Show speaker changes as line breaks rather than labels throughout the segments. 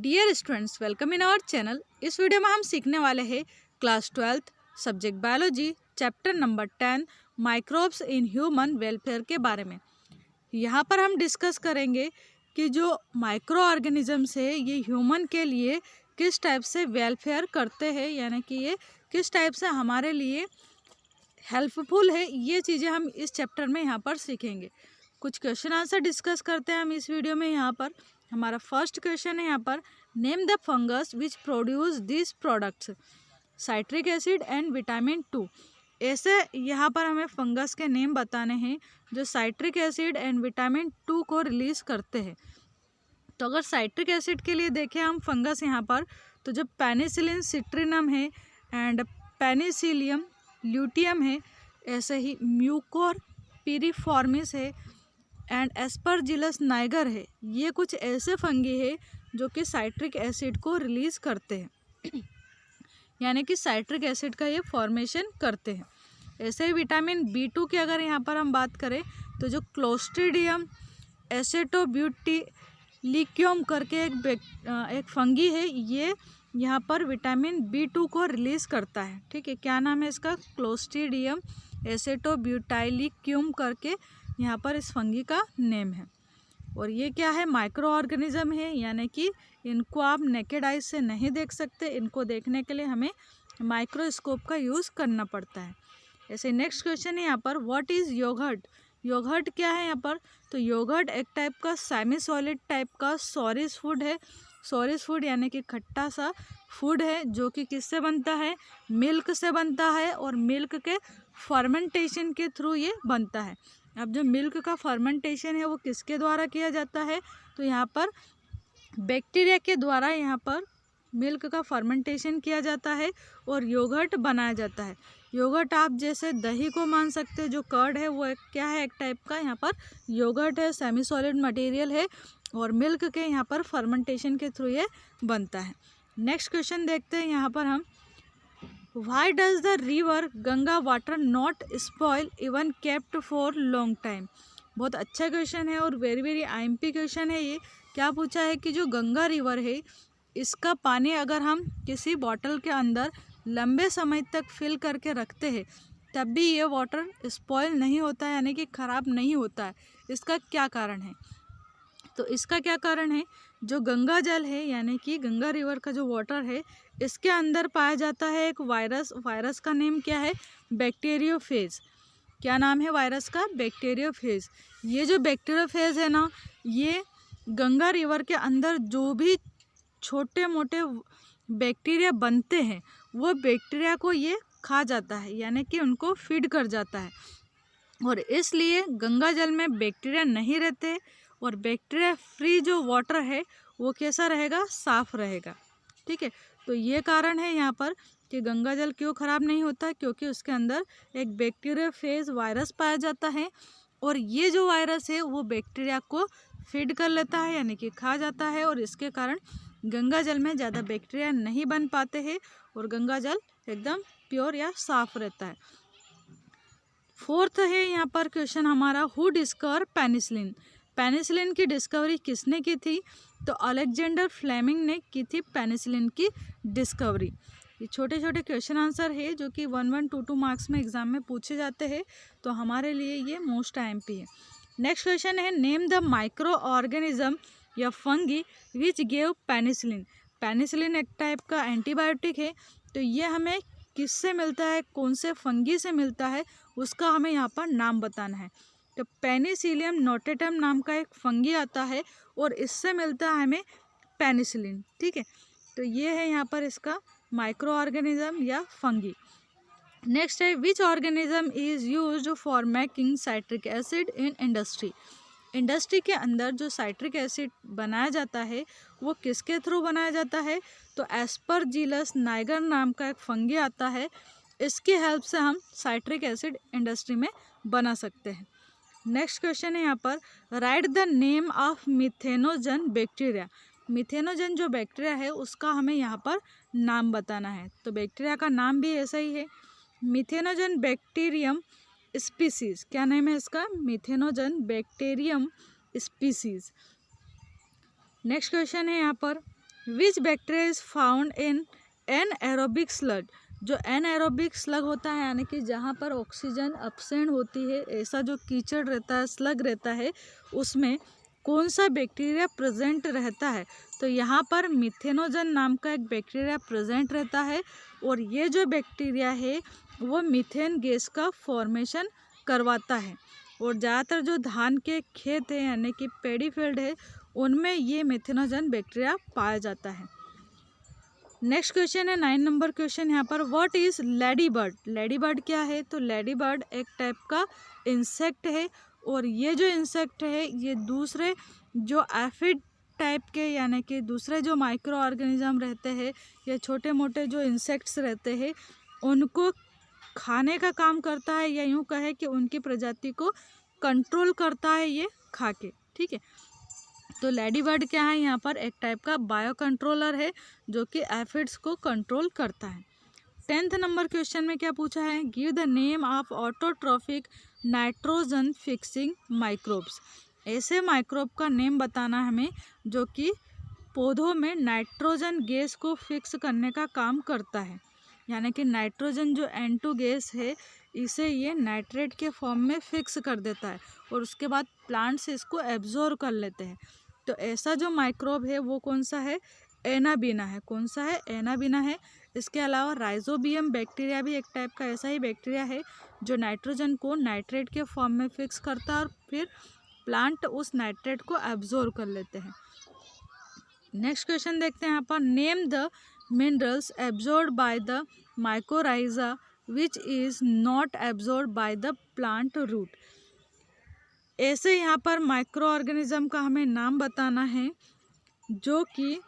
Dear students, welcome in our channel. इस video में हम सीखने वाले हैं class 12 subject biology chapter number 10 microbes in human welfare के बारे में। यहाँ पर हम डिस्कस करेंगे कि जो माइक्रो ऑर्गेनिजम्स है ये ह्यूमन के लिए किस टाइप से वेलफेयर करते हैं, यानी कि ये किस टाइप से हमारे लिए हेल्पफुल है। ये चीज़ें हम इस चैप्टर में यहाँ पर सीखेंगे। कुछ क्वेश्चन आंसर डिस्कस करते हैं हम इस वीडियो में। यहाँ पर हमारा फर्स्ट क्वेश्चन है, यहाँ पर name the fungus which produce this products citric acid and vitamin 2। ऐसे यहाँ पर हमें फंगस के नेम बताने हैं जो साइट्रिक एसिड एंड विटामिन 2 को रिलीज़ करते हैं। तो अगर साइट्रिक एसिड के लिए देखें हम फंगस यहाँ पर, तो जो पेनिसिलिन सिट्रिनम है एंड पेनिसिलियम ल्यूटियम है, ऐसे ही म्यूकोर पिरिफॉर्मिस है एंड एस्परजिलस नाइगर है। ये कुछ ऐसे फंगी है जो कि साइट्रिक एसिड को रिलीज़ करते हैं यानी कि साइट्रिक एसिड का ये फॉर्मेशन करते हैं। ऐसे ही विटामिन B2 की अगर यहाँ पर हम बात करें तो जो क्लोस्ट्रीडियम एसेटोब्यूटिलिक्यूम करके एक फंगी है, ये यहाँ पर विटामिन B2 को रिलीज़ करता है। ठीक है, क्या नाम है इसका? क्लोस्ट्रीडियम एसेटोब्यूटाइलिक्यूम करके यहाँ पर इस फंगी का नेम है। और ये क्या है? माइक्रो ऑर्गेनिज्म है, यानी कि इनको आप नेकेड आइज से नहीं देख सकते। इनको देखने के लिए हमें माइक्रोस्कोप का यूज़ करना पड़ता है। ऐसे नेक्स्ट क्वेश्चन है यहाँ पर, व्हाट इज़ योगर्ट? योगर्ट क्या है यहाँ पर? तो योगर्ट एक टाइप का सेमी सॉलिड टाइप का सॉरिस फूड है। सॉरिस फूड यानी कि खट्टा सा फूड है जो कि किससे बनता है? मिल्क से बनता है, और मिल्क के फर्मेंटेशन के थ्रू ये बनता है। अब जो मिल्क का फर्मेंटेशन है वो किसके द्वारा किया जाता है? तो यहाँ पर बैक्टीरिया के द्वारा यहाँ पर मिल्क का फर्मेंटेशन किया जाता है और योगर्ट बनाया जाता है। योगर्ट आप जैसे दही को मान सकते हो, जो कर्ड है वो एक क्या है? एक टाइप का यहाँ पर योगर्ट है, सेमी सॉलिड मटेरियल है और मिल्क के यहाँ पर फर्मेंटेशन के थ्रू ये बनता है। नेक्स्ट क्वेश्चन देखते हैं यहाँ पर हम, Why does the river Ganga water not spoil even kept for long time? बहुत अच्छा क्वेश्चन है और वेरी वेरी IMP क्वेश्चन है ये। क्या पूछा है कि जो गंगा रिवर है इसका पानी अगर हम किसी बॉटल के अंदर लंबे समय तक फिल करके रखते हैं तब भी ये वाटर स्पॉइल नहीं होता है, यानी कि ख़राब नहीं होता है। इसका क्या कारण है? तो इसका क्या कारण है, जो गंगा जल है यानी कि गंगा रिवर का जो वाटर है इसके अंदर पाया जाता है एक वायरस। वायरस का नेम क्या है? बैक्टीरियोफेज। क्या नाम है वायरस का? बैक्टीरियोफेज। ये जो बैक्टीरियोफेज है ना, ये गंगा रिवर के अंदर जो भी छोटे मोटे बैक्टीरिया बनते हैं वो बैक्टीरिया को ये खा जाता है, यानी कि उनको फीड कर जाता है। और इसलिए गंगा जल में बैक्टीरिया नहीं रहते और बैक्टीरिया फ्री जो वाटर है वो कैसा रहेगा? साफ़ रहेगा। ठीक है, तो ये कारण है यहाँ पर कि गंगा जल क्यों ख़राब नहीं होता, क्योंकि उसके अंदर एक बैक्टीरियोफेज वायरस पाया जाता है और ये जो वायरस है वो बैक्टीरिया को फीड कर लेता है, यानी कि खा जाता है, और इसके कारण गंगा जल में ज़्यादा बैक्टीरिया नहीं बन पाते हैं और गंगा जल एकदम प्योर या साफ़ रहता है। फोर्थ है यहाँ पर क्वेश्चन हमारा, हु डिस्कवर पेनिसिलिन? पेनिसिलिन की डिस्कवरी किसने की थी? तो अलेक्जेंडर फ्लेमिंग ने की थी पेनिसिलिन की डिस्कवरी। ये छोटे छोटे क्वेश्चन आंसर है जो कि 1-1, 2-2 मार्क्स में एग्जाम में पूछे जाते हैं, तो हमारे लिए ये मोस्ट IMP है। नेक्स्ट क्वेश्चन है, नेम द माइक्रो ऑर्गेनिज्म या fungi which gave penicillin. Penicillin एक टाइप का एंटीबायोटिक है, तो ये हमें किससे मिलता है, कौन से फंगी से मिलता है, उसका हमें यहाँ पर नाम बताना है। तो पेनिसिलियम नोटेटम नाम का एक फंगी आता है और इससे मिलता है हमें पेनिसिलिन। ठीक है, तो ये है यहाँ पर इसका माइक्रो ऑर्गेनिज्म या फंगी। नेक्स्ट है, which organism is used for making citric acid in industry? Industry के अंदर जो साइट्रिक एसिड बनाया जाता है वो किसके थ्रू बनाया जाता है? तो एस्परजिलस नाइगर नाम का एक फंगी आता है, इसकी हेल्प से हम साइट्रिक एसिड इंडस्ट्री में बना सकते हैं। नेक्स्ट क्वेश्चन है यहाँ पर, right the name of methanogen bacteria. Methanogen जो बैक्टीरिया है उसका हमें यहाँ पर नाम बताना है। तो बैक्टीरिया का नाम भी ऐसा ही है, मिथेनोजन बैक्टीरियम स्पीसीज। क्या नेम है इसका? Methanogen bacterium species. Next question है यहाँ पर, विच bacteria is found in anaerobic slug. जो एनएरोबिक स्लग होता है यानी कि जहाँ पर ऑक्सीजन अपसेंट होती है, ऐसा जो कीचड़ रहता है, स्लग रहता है, उसमें कौन सा बैक्टीरिया प्रेजेंट रहता है? तो यहाँ पर मिथेनोजन नाम का एक बैक्टीरिया प्रेजेंट रहता है और ये जो बैक्टीरिया है वो मीथेन गैस का फॉर्मेशन करवाता है। और ज़्यादातर जो धान के खेत है यानी कि पेडी फील्ड है, उनमें ये मिथेनोजन बैक्टीरिया पाया जाता है। नेक्स्ट क्वेश्चन है 9 नंबर क्वेश्चन यहाँ पर, what is lady bird. Lady bird क्या है? तो लेडी बर्ड एक टाइप का इंसेक्ट है और ये जो इंसेक्ट है ये दूसरे जो एफिड टाइप के यानी कि दूसरे जो माइक्रो ऑर्गेनिज्म रहते हैं या छोटे मोटे जो इंसेक्ट्स रहते हैं उनको खाने का काम करता है, या यूँ कहे कि उनकी प्रजाति को कंट्रोल करता है ये खा के। ठीक है, तो लेडी बर्ड क्या है? यहाँ पर एक टाइप का बायो कंट्रोलर है जो कि एफिड्स को कंट्रोल करता है। 10th नंबर क्वेश्चन में क्या पूछा है? Give the name of autotrophic nitrogen fixing microbes. ऐसे माइक्रोब का नेम बताना हमें जो कि पौधों में नाइट्रोजन गैस को फिक्स करने का काम करता है, यानी कि नाइट्रोजन जो N2 गैस है इसे ये नाइट्रेट के फॉर्म में फिक्स कर देता है और उसके बाद प्लांट्स इसको एब्जॉर्ब कर लेते हैं। तो ऐसा जो माइक्रोब है वो कौन सा है? एनाबीना है। कौन सा है? एनाबीना है। इसके अलावा राइजोबियम बैक्टीरिया भी एक टाइप का ऐसा ही बैक्टीरिया है जो नाइट्रोजन को नाइट्रेट के फॉर्म में फिक्स करता है और फिर प्लांट उस नाइट्रेट को एब्जॉर्ब कर लेते हैं। नेक्स्ट क्वेश्चन देखते हैं यहाँ पर, name the minerals absorb by the mycorrhiza which is not absorb by the plant root. ऐसे यहाँ पर माइक्रो ऑर्गेनिज्म का हमें नाम बताना है जो कि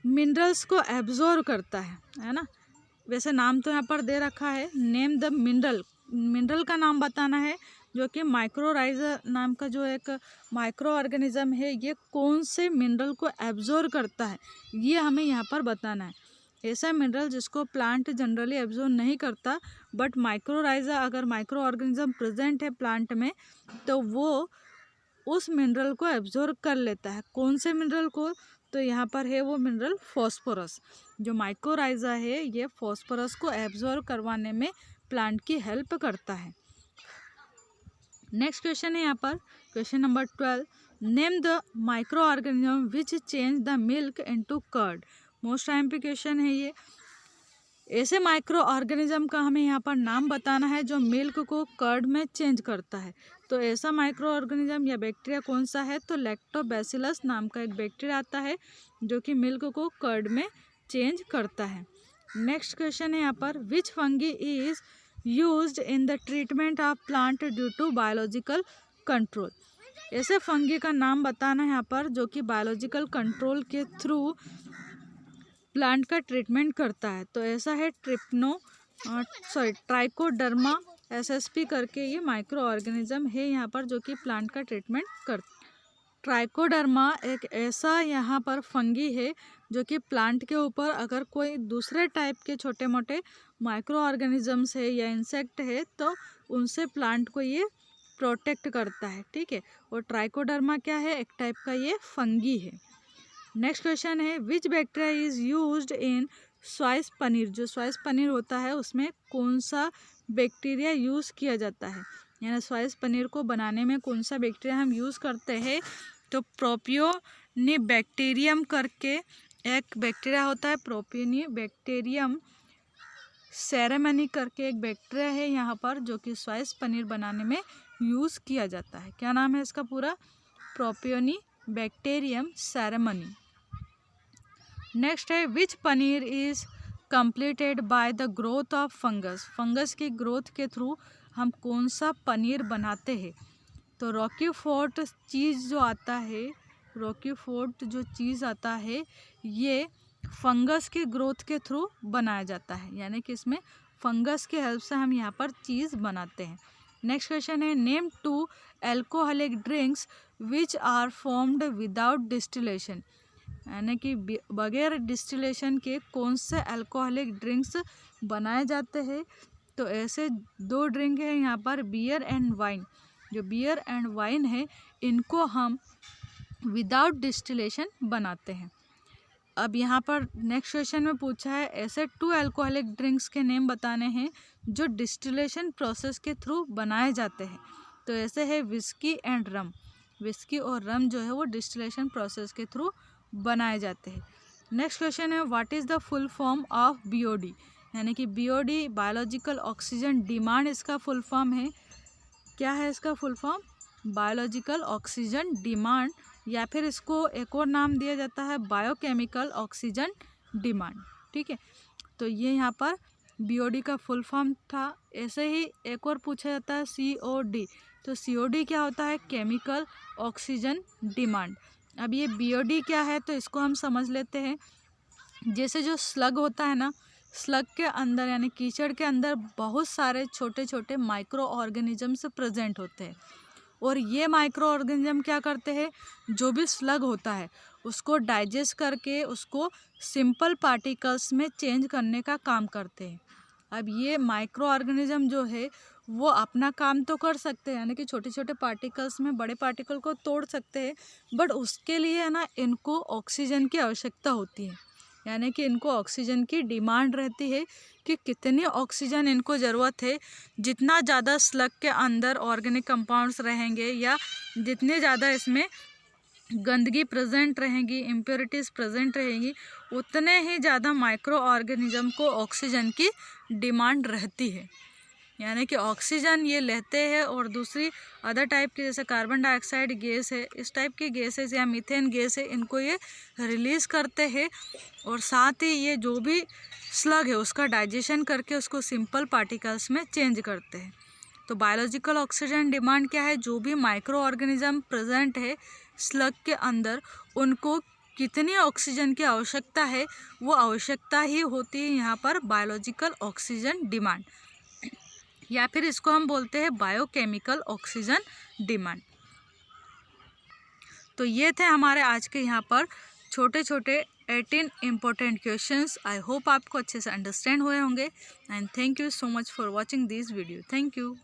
मिनरल्स को एब्जॉर्ब करता है ना। वैसे नाम तो यहाँ पर दे रखा है, नेम द मिनरल, मिनरल का नाम बताना है जो कि माइक्रोराइजा नाम का जो एक माइक्रो ऑर्गेनिज्म है ये कौन से मिनरल को एब्जॉर्ब करता है, ये हमें यहाँ पर बताना है। ऐसा मिनरल जिसको प्लांट जनरली एब्जॉर्ब नहीं करता, बट माइक्रोराइजा अगर माइक्रो ऑर्गेनिज्म प्रेजेंट है प्लांट में तो वो उस मिनरल को एब्जॉर्ब कर लेता है। कौन से मिनरल को? तो यहाँ पर है वो मिनरल फॉस्फोरस। जो माइक्रोराइजा है ये फॉस्फोरस को एब्जॉर्ब करवाने में प्लांट की हेल्प करता है। नेक्स्ट क्वेश्चन है यहाँ पर question number 12, name the microorganism which change the milk into curd. Most time पे क्वेश्चन है ये। ऐसे माइक्रो ऑर्गेनिज्म का हमें यहाँ पर नाम बताना है जो मिल्क को कर्ड में चेंज करता है। तो ऐसा माइक्रो ऑर्गेनिज्म या बैक्टीरिया कौन सा है? तो लैक्टोबैसिलस नाम का एक बैक्टीरिया आता है जो कि मिल्क को कर्ड में चेंज करता है। नेक्स्ट क्वेश्चन है यहाँ पर, which fungi is used in the treatment of plant due to biological control. ऐसे फंगी का नाम बताना है यहाँ पर जो कि बायोलॉजिकल कंट्रोल के थ्रू प्लांट का ट्रीटमेंट करता है। तो ऐसा है ट्राइकोडर्मा SSP करके ये माइक्रो ऑर्गेनिज्म है यहाँ पर जो कि प्लांट का ट्रीटमेंट करता है। ट्राइकोडर्मा एक ऐसा यहाँ पर फंगी है जो कि प्लांट के ऊपर अगर कोई दूसरे टाइप के छोटे मोटे माइक्रो ऑर्गेनिजम्स है या इंसेक्ट है तो उनसे प्लांट को ये प्रोटेक्ट करता है। ठीक है, और ट्राइकोडर्मा क्या है? एक टाइप का ये फंगी है। नेक्स्ट क्वेश्चन है, which bacteria is used in Swiss paneer. जो स्वाइस पनीर होता है उसमें कौन सा बैक्टीरिया यूज़ किया जाता है, यानी स्वाइस पनीर को बनाने में कौन सा बैक्टीरिया हम यूज़ करते हैं? तो प्रोपियोनिबैक्टीरियम करके एक बैक्टीरिया होता है, प्रोपियोनिबैक्टीरियम सेरेमनी करके एक बैक्टीरिया है यहाँ पर जो कि स्वाइस पनीर बनाने में यूज़ किया जाता है। क्या नाम है इसका पूरा? Propionibacterium shermanii. नेक्स्ट है, which paneer is completed by the growth of fungus. Fungus की ग्रोथ के थ्रू हम कौन सा पनीर बनाते हैं? तो रॉकीफोर्ट चीज़ जो आता है, रॉकीफोर्ट जो चीज़ आता है ये फंगस की ग्रोथ के थ्रू बनाया जाता है, यानी कि इसमें फंगस की हेल्प से हम यहाँ पर चीज़ बनाते हैं। नेक्स्ट क्वेश्चन है, name 2 alcoholic drinks which are formed without distillation. यानी कि बगैर डिस्टिलेशन के कौन से अल्कोहलिक ड्रिंक्स बनाए जाते हैं? तो ऐसे 2 ड्रिंक है यहाँ पर, बियर एंड वाइन। जो बियर एंड वाइन है इनको हम विदाउट डिस्टिलेशन बनाते हैं। अब यहाँ पर नेक्स्ट क्वेश्चन में पूछा है ऐसे 2 अल्कोहलिक ड्रिंक्स के नेम बताने हैं जो डिस्टिलेशन प्रोसेस के थ्रू बनाए जाते हैं। तो ऐसे है विस्की एंड रम। विस्की और रम जो है वो डिस्टिलेशन प्रोसेस के थ्रू बनाए जाते हैं। नेक्स्ट क्वेश्चन है what is the full form of BOD, यानी कि बीओडी बायोलॉजिकल ऑक्सीजन डिमांड इसका फुल फॉर्म है। क्या है इसका full form? Biological oxygen demand, या फिर इसको एक और नाम दिया जाता है बायोकेमिकल ऑक्सीजन डिमांड। ठीक है, तो ये यहाँ पर बीओडी का फुल फॉर्म था। ऐसे ही एक और पूछा जाता है सीओडी। तो सीओडी क्या होता है? Chemical oxygen demand. अब ये बीओडी क्या है तो इसको हम समझ लेते हैं। जैसे जो स्लग होता है ना, स्लग के अंदर यानी कीचड़ के अंदर बहुत सारे छोटे छोटे माइक्रो ऑर्गेनिजम्स प्रेजेंट होते हैं, और ये माइक्रो ऑर्गेनिज्म क्या करते हैं, जो भी स्लग होता है उसको डाइजेस्ट करके उसको सिंपल पार्टिकल्स में चेंज करने का काम करते हैं। अब ये माइक्रो ऑर्गेनिज्म जो है वो अपना काम तो कर सकते हैं, यानी कि छोटे छोटे पार्टिकल्स में बड़े पार्टिकल को तोड़ सकते हैं, बट उसके लिए है ना इनको ऑक्सीजन की आवश्यकता होती है। यानी कि इनको ऑक्सीजन की डिमांड रहती है कि कितनी ऑक्सीजन इनको ज़रूरत है। जितना ज़्यादा स्लग के अंदर ऑर्गेनिक कंपाउंड्स रहेंगे या जितने ज़्यादा इसमें गंदगी प्रेजेंट रहेगी, इम्प्योरिटीज़ प्रेजेंट रहेंगी, उतने ही ज़्यादा माइक्रो ऑर्गेनिज्म को ऑक्सीजन की डिमांड रहती है। यानी कि ऑक्सीजन ये लेते हैं और दूसरी अदर टाइप की जैसे कार्बन डाइऑक्साइड गैस है, इस टाइप की गैसेस या मीथेन गैस है, इनको ये रिलीज़ करते हैं, और साथ ही ये जो भी स्लग है उसका डाइजेशन करके उसको सिंपल पार्टिकल्स में चेंज करते हैं। तो बायोलॉजिकल ऑक्सीजन डिमांड क्या है? जो भी माइक्रो ऑर्गेनिज्म प्रेजेंट है स्लग के अंदर, उनको कितनी ऑक्सीजन की आवश्यकता है, वो आवश्यकता ही होती है यहाँ पर बायोलॉजिकल ऑक्सीजन डिमांड, या फिर इसको हम बोलते हैं बायोकेमिकल ऑक्सीजन डिमांड। तो ये थे हमारे आज के यहाँ पर छोटे छोटे 18 इम्पोर्टेंट क्वेश्चंस। आई होप आपको अच्छे से अंडरस्टैंड हुए होंगे, and thank you so much for watching this video. Thank you.